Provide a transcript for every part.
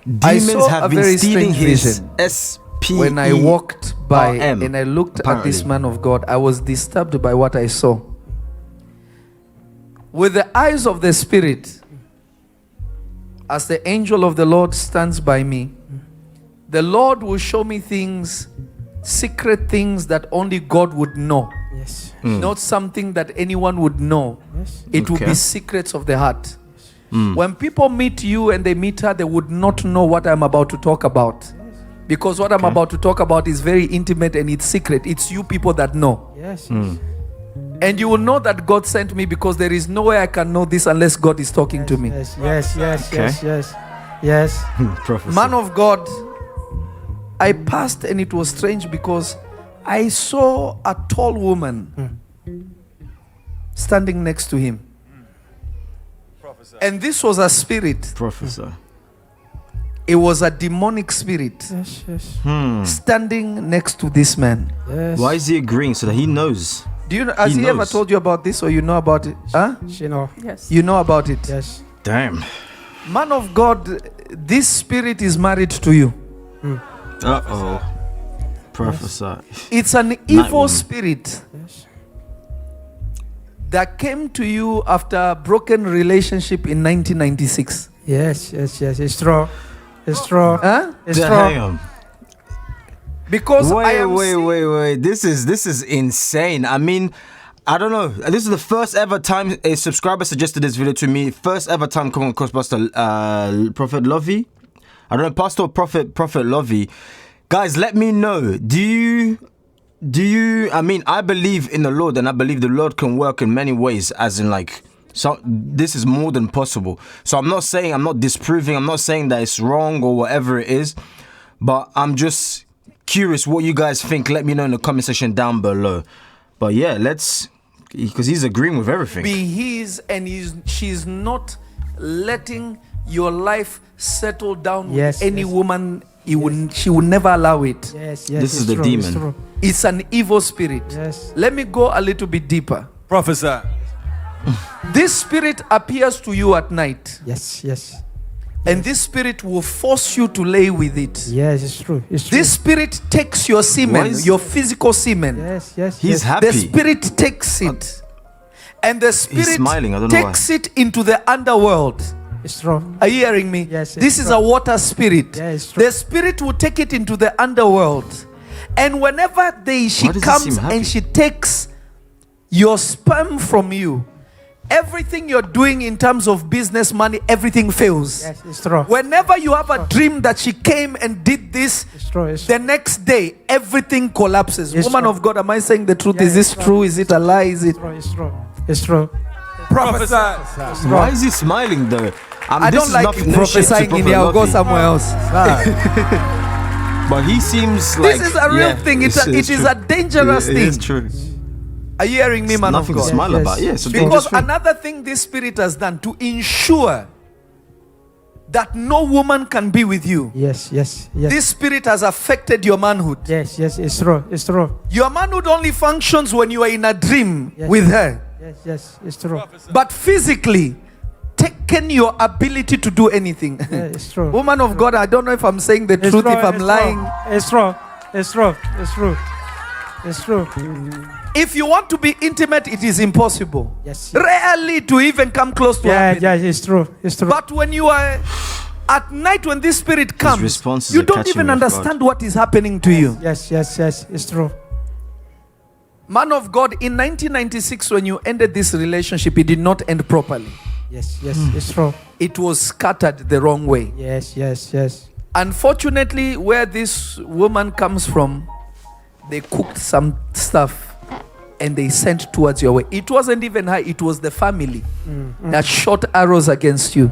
Demons have been stealing his SPERM. When I walked by and I looked at this man of God, I was disturbed by what I saw. With the eyes of the Spirit, as the angel of the Lord stands by me, the Lord will show me things, secret things that only God would know. Yes. Not something that anyone would know. Yes. It will be secrets of the heart. When people meet you and they meet her, they would not know what I'm about to talk about. Because what I'm about to talk about is very intimate and it's secret. It's you people that know. Yes. And you will know that God sent me, because there is no way I can know this unless God is talking to me. Yes. Man of God, I passed and it was strange because I saw a tall woman standing next to him. And this was a spirit. Professor. It was a demonic spirit standing next to this man. Yes. Why is he agreeing? So that he knows. Do you know? Has he ever told you about this, or you know about it? Huh? She know. Yes. You know about it? Yes. Damn. Man of God, this spirit is married to you. Uh-oh. Professor. It's an evil woman. spirit Yes. that came to you after a broken relationship in 1996. Yes. It's true. It's true. Huh? It's true. Damn. Because I am Wait. This is insane. I mean, I don't know. This is the first ever time a subscriber suggested this video to me. First ever time coming across Pastor Prophet Lovy. I don't know, Pastor or Prophet Lovy. Guys, let me know. Do you? I mean, I believe in the Lord, and I believe the Lord can work in many ways. As in, like, so this is more than possible. So I'm not disproving. I'm not saying that it's wrong or whatever it is. But I'm just curious what you guys think. Let me know in the comment section down below. But yeah, because he's agreeing with everything. Be his, and she's not letting your life settle down with any woman. She would never allow it. Yes. This is the demon. It's an evil spirit. Yes. Let me go a little bit deeper. Professor. This spirit appears to you at night. Yes. And this spirit will force you to lay with it. Yes, it's true. It's true. This spirit takes your semen, your physical semen. Yes. He's happy. The spirit takes it. And the spirit smiling. I don't know takes it into the underworld. It's true. Are you hearing me? Yes. This is a water spirit. Yeah, it's true. The spirit will take it into the underworld. And whenever she comes and she takes your sperm from you, everything you're doing in terms of business, money, everything fails. Yes, it's true. Whenever you have a dream that she came and did this, It's true. the next day everything collapses. It's Woman true. of God, am I saying the truth? Yeah, Is this it's true? Is it a lie? Is it? It's true. Professor. Why is he smiling though? I don't like prophesying in here. I'll go somewhere else. But he seems like This is a real thing. It is a dangerous thing. It is true. Are you hearing me, man of Nothing to God? smile Yes. about. Yes. Because another thing this spirit has done to ensure that no woman can be with you. Yes. This spirit has affected your manhood. Yes, it's true. Your manhood only functions when you are in a dream with her. Yes, it's true. But physically, taken your ability to do anything. Yeah, it's true. Woman of God, I don't know if I'm saying the It's truth, true, if I'm lying. It's true. It's true. If you want to be intimate, it is impossible. Yes. Rarely to even come close to her. Yeah, it's true. But when you are at night, when this spirit comes, responses you are don't catching even me off understand what is happening to you. Yes, it's true. Man of God, in 1996, when you ended this relationship, it did not end properly. Yes, it's true. It was scattered the wrong way. Yes. Unfortunately, where this woman comes from, they cooked some stuff and they sent towards your way. It wasn't even her, it was the family that shot arrows against you.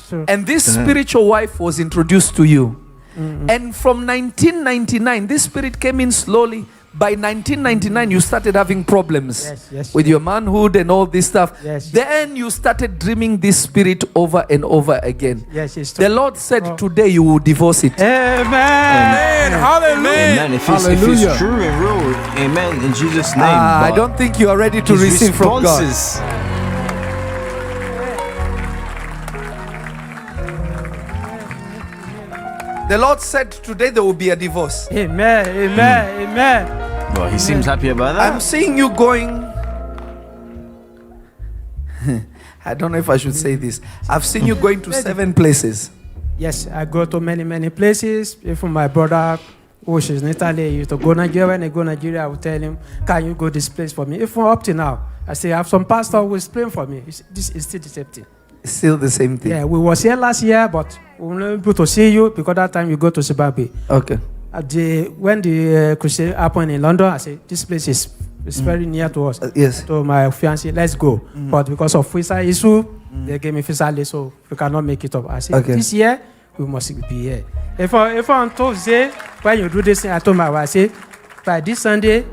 True. And this spiritual wife was introduced to you. And from 1999, this spirit came in slowly. By 1999, you started having problems with your manhood and all this stuff. Then you started dreaming this spirit over and over again. Yes, it's true. The Lord said today you will divorce it. Amen. Hallelujah. Amen. If it's true and real, amen. In Jesus' name. I don't think you are ready to receive from God. The Lord said today there will be a divorce. Amen. Amen. Amen. Well, he seems happy about that. I'm seeing you going. I don't know if I should say this. I've seen you going to 7 places. Yes, I go to many places. Even my brother, who is in Italy, he used to go Nigeria. When I go Nigeria, I will tell him, "Can you go this place for me?" Even up to now, I say I have some pastor who is praying for me. This is still the same thing. It's still the same thing. Yeah, we was here last year, but we were not able to see you because that time you go to Zimbabwe. Okay. When the crusade happened in London, I said this place is very near to us. Yes. To my fiancé, let's go. But because of visa issue, they gave me visa late, so we cannot make it up. I said this year we must be here. If on Tuesday when you do this thing, I told my wife, I say by this Sunday,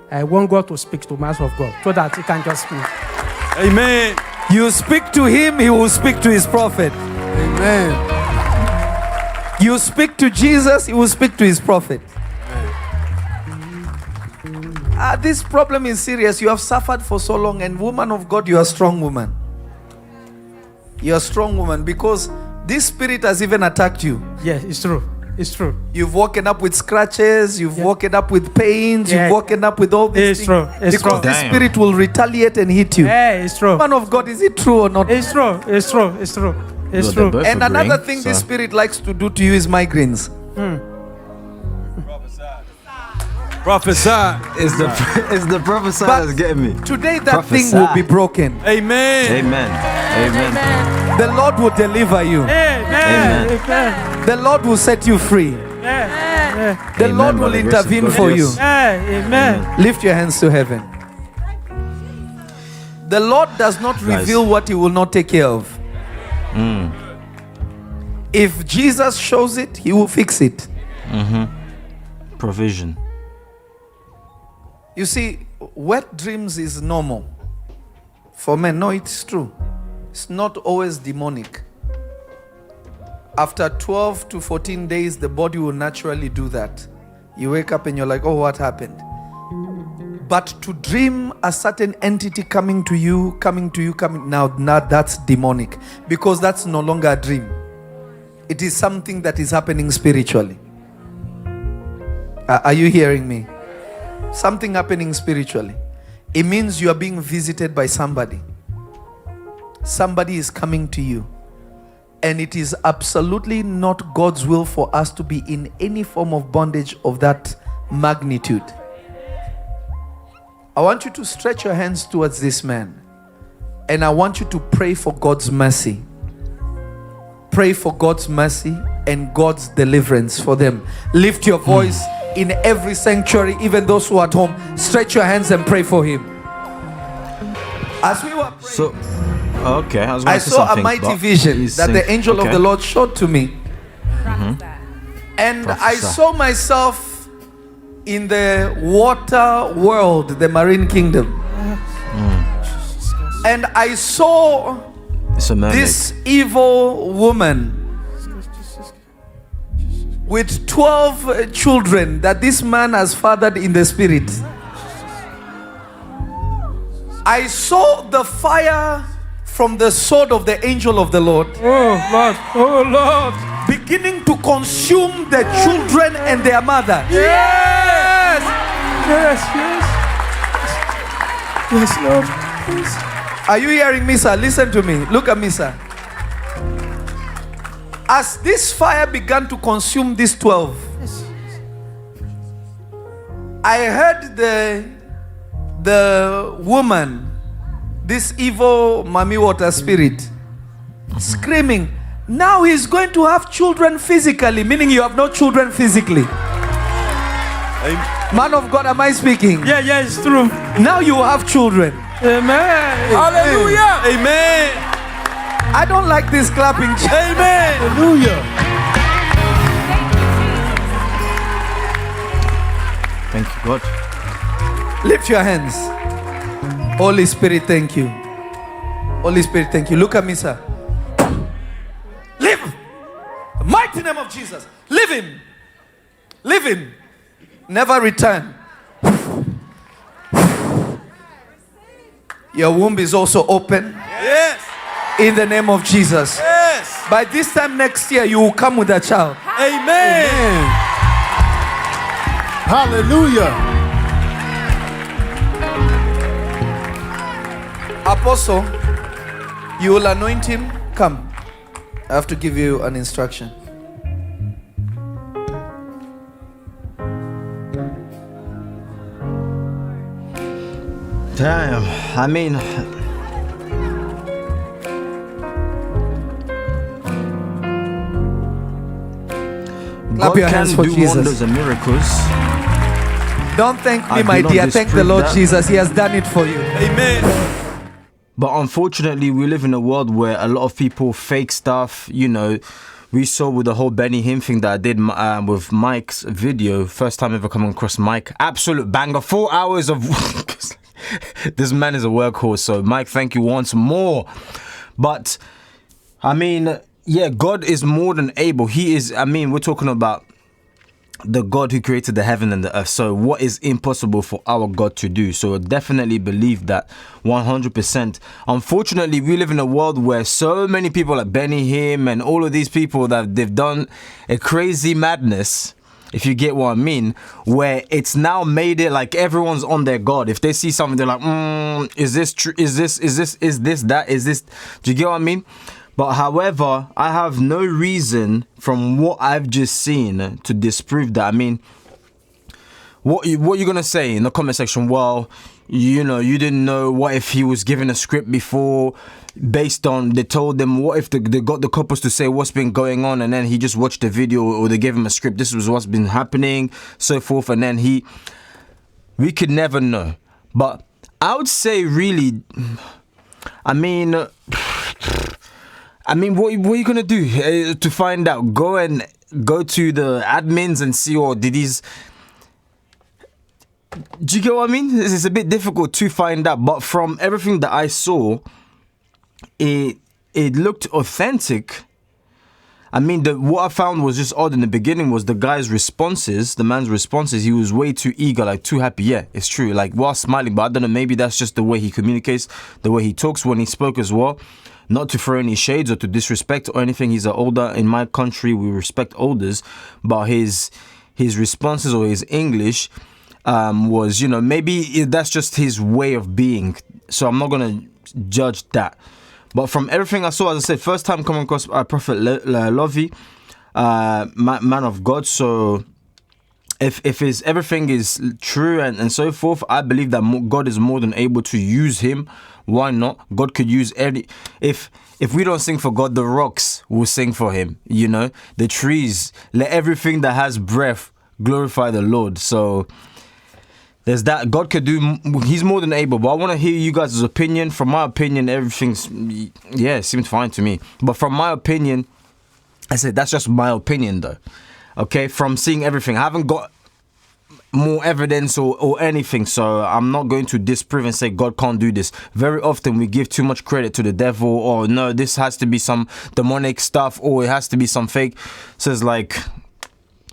I want God to speak to mass of God so that he can just speak. Amen. You speak to him, he will speak to his prophet. Amen. You speak to Jesus, he will speak to his prophet. This problem is serious. You have suffered for so long, and woman of God, you are a strong woman. You are a strong woman because this spirit has even attacked you. Yes, it's true. It's true. You've woken up with scratches, you've woken up with pains, Yeah. you've woken up with all these It's things. true. It's Because true. the spirit will retaliate and hit you. Yeah, it's true. Man of God, is it true or not? It's true. It's true. It's true. It's Well, true. they're both And agreeing, another thing so- this spirit likes to do to you is migraines. Prophesy. It's the prophesy But that's getting me. today that thing will be broken. Amen. Amen. Amen. The Lord will deliver you. Amen. Amen. Amen. The Lord will set you free. Amen. The Amen, Lord by will the grace of intervene God, for you. yes. Amen. Lift your hands to heaven. The Lord does not reveal what he will not take care of. If Jesus shows it, he will fix it. Provision. You see, wet dreams is normal. For men, no, it's true. It's not always demonic. After 12 to 14 days, the body will naturally do that. You wake up and you're like, oh, what happened? But to dream a certain entity coming to you, now that's demonic. Because that's no longer a dream. It is something that is happening spiritually. Are you hearing me? Something happening spiritually. It means you are being visited by somebody. Somebody is coming to you. And it is absolutely not God's will for us to be in any form of bondage of that magnitude. I want you to stretch your hands towards this man. And I want you to pray for God's mercy. Pray for God's mercy and God's deliverance for them. Lift your voice in every sanctuary, even those who are at home. Stretch your hands and pray for him. As we were praying, So, okay, I I saw a mighty vision that the angel of the Lord showed to me. And I saw myself in the water world, the marine kingdom. And I saw It's a mermaid. this evil woman with 12 children that this man has fathered in the spirit. I saw the fire from the sword of the angel of the Lord Oh Lord. beginning to consume the children and their mother. Yes. Yes, Lord. Yes. Are you hearing me, sir? Listen to me. Look at me, sir. As this fire began to consume these 12, I heard the woman, this evil mommy water spirit, screaming, now he's going to have children physically, meaning you have no children physically. Man of God, am I speaking? Yeah, it's true. Now you have children. Amen. Hallelujah. Amen. I don't like this clapping. Amen. Hallelujah. Thank you, God. Lift your hands. Holy Spirit, thank you. Holy Spirit, thank you. Look at me, sir. Live. The mighty name of Jesus. Live him. Live him. Never return. Your womb is also open. Yes. In the name of Jesus. Yes. By this time next year, you will come with a child. Amen. Hallelujah. Apostle, you will anoint him. Come. I have to give you an instruction. Damn, I mean, Clap God your hands can for do Jesus. wonders and miracles. Don't thank me, I my do not dear. Thank the disprove Lord that. Jesus. He has done it for you. Amen. But unfortunately, we live in a world where a lot of people fake stuff. You know, we saw with the whole Benny Hinn thing that I did with Mike's video. First time ever coming across Mike. Absolute banger. 4 hours of... This man is a workhorse. So, Mike, thank you once more. But, I mean, yeah, God is more than able. He is, I mean, we're talking about the God who created the heaven and the earth. So what is impossible for our God to do? So I definitely believe that 100%. Unfortunately, we live in a world where so many people like Benny Hinn and all of these people that they've done a crazy madness, if you get what I mean, where it's now made it like everyone's on their God. If they see something, they're like, is this true? Is this that? Is this, do you get what I mean? But however, I have no reason from what I've just seen to disprove that. I mean, what you going to say in the comment section? Well, you know, you didn't know. What if he was given a script before based on, they told them, what if they got the couples to say what's been going on and then he just watched the video, or they gave him a script, this was what's been happening, so forth, and then we could never know. But I would say really, I mean, what are you gonna do to find out? Go to the admins and see, or did these? Do you get what I mean? It's a bit difficult to find out, but from everything that I saw, it looked authentic. I mean, what I found was just odd in the beginning was the guy's responses, the man's responses. He was way too eager, like too happy. Yeah, it's true. Like while smiling, but I don't know. Maybe that's just the way he communicates, the way he talks when he spoke as well. Not to throw any shades or to disrespect or anything. He's an older. In my country, we respect elders, but his responses or his English was, you know, maybe that's just his way of being. So I'm not gonna judge that. But from everything I saw, as I said, first time coming across Prophet Lovy, man of God. So if everything is true and so forth, I believe that God is more than able to use him. Why not? God could use any. If we don't sing for God, the rocks will sing for him. You know, the trees, let everything that has breath glorify the Lord. So there's that. God could do. He's more than able. But I want to hear you guys' opinion. From my opinion, everything's, yeah, it seems fine to me. But from my opinion, I said that's just my opinion though. Okay, from seeing everything, I haven't got more evidence or anything, so I'm not going to disprove and say God can't do this. Very often we give too much credit to the devil, or no, this has to be some demonic stuff, or it has to be some fake. So it's like,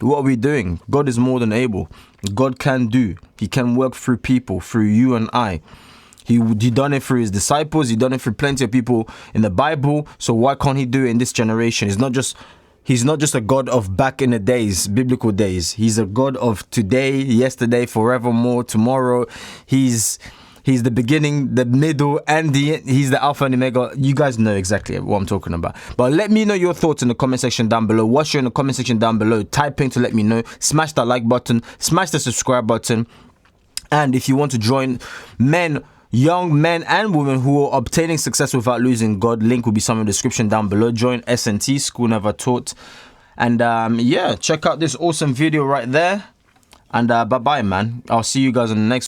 what are we doing? God is more than able. God can do. He can work through people, through you and I. He done it through his disciples. He done it through plenty of people in the Bible. So why can't he do it in this generation? He's not just a God of back in the days, biblical days. He's a God of today, yesterday, forevermore, tomorrow. He's the beginning, the middle, and the end. He's the Alpha and Omega. You guys know exactly what I'm talking about. But let me know your thoughts in the comment section down below. Watch you in the comment section down below. Type in to let me know. Smash that like button. Smash the subscribe button. And if you want to join young men and women who are obtaining success without losing God, link will be somewhere in the description down below. Join SNT, School Never Taught. And yeah, check out this awesome video right there. And bye-bye, man. I'll see you guys in the next